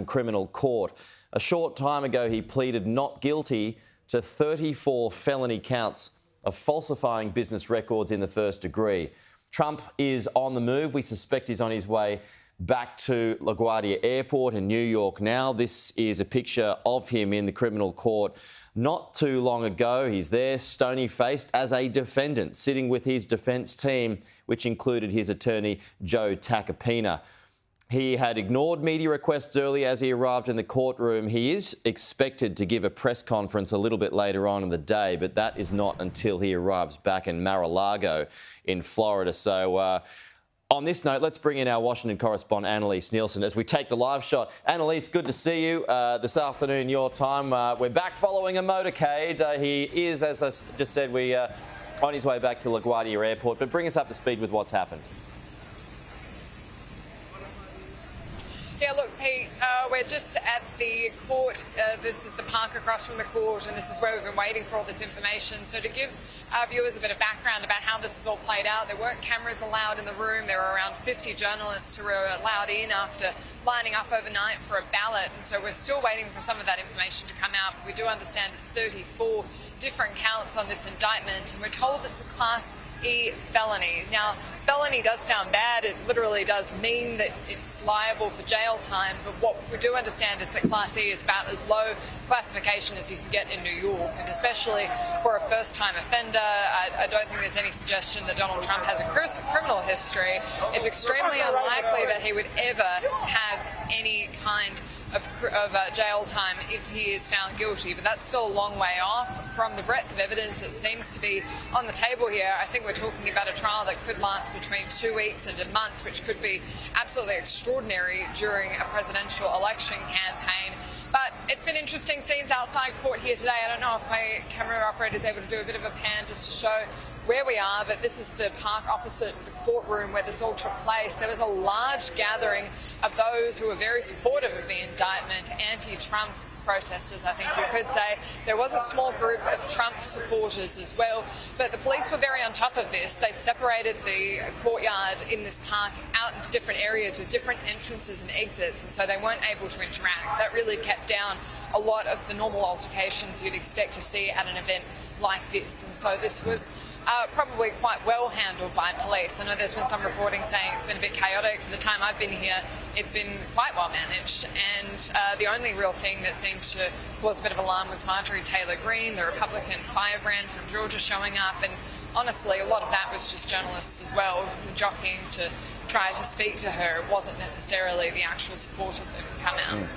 Manhattan criminal court. A short time ago, he pleaded not guilty to 34 felony counts of falsifying business records in the first degree. Trump is on the move. We suspect he's on his way back to LaGuardia Airport in New York now. This is a picture of him in the criminal court not too long ago. He's there, stony-faced, as a defendant, sitting with his defence team, which included his attorney, Joe Tacopina. He had ignored media requests early as he arrived in the courtroom. He is expected to give a press conference a little bit later on in the day, but that is not until he arrives back in Mar-a-Lago in Florida. So on this note, let's bring in our Washington correspondent, Annelise Nielsen, as we take the live shot. Annelise, good to see you this afternoon, your time. We're back following a motorcade. He is, as I just said, on his way back to LaGuardia Airport. But bring us up to speed with what's happened. Yeah, look, Pete, we're just at the court. This is the park across from the court, and this is where we've been waiting for all this information. So to give our viewers a bit of background about how this is all played out, there weren't cameras allowed in the room. There were around 50 journalists who were allowed in after lining up overnight for a ballot, and so we're still waiting for some of that information to come out. We do understand it's 34 different counts on this indictment, and we're told it's a Class E felony. Now, felony does sound bad. It literally does mean that it's liable for jail time, but what we do understand is that Class E is about as low classification as you can get in New York, and especially for a first-time offender. I don't think there's any suggestion that Donald Trump has a criminal history. It's extremely unlikely that he would ever have any kind of jail time if he is found guilty, but that's still a long way off from the breadth of evidence that seems to be on the table here. I think we're talking about a trial that could last between 2 weeks and a month, which could be absolutely extraordinary during a presidential election campaign. But it's been interesting scenes outside court here today. I don't know if my camera operator is able to do a bit of a pan just to show where we are, but this is the park opposite the courtroom where this all took place. There was a large gathering of those who were very supportive of the indictment, anti-Trump protesters, I think you could say. There was a small group of Trump supporters as well, but the police were very on top of this. They'd separated the courtyard in this park out into different areas with different entrances and exits, and so they weren't able to interact. That really kept down a lot of the normal altercations you'd expect to see at an event like this, and so this was probably quite well handled by police. I know there's been some reporting saying it's been a bit chaotic. For the time I've been here, it's been quite well managed, and the only real thing that seemed to cause a bit of alarm was Marjorie Taylor Greene, the Republican firebrand from Georgia, showing up, and honestly a lot of that was just journalists as well jockeying to try to speak to her. It wasn't necessarily the actual supporters that had come out.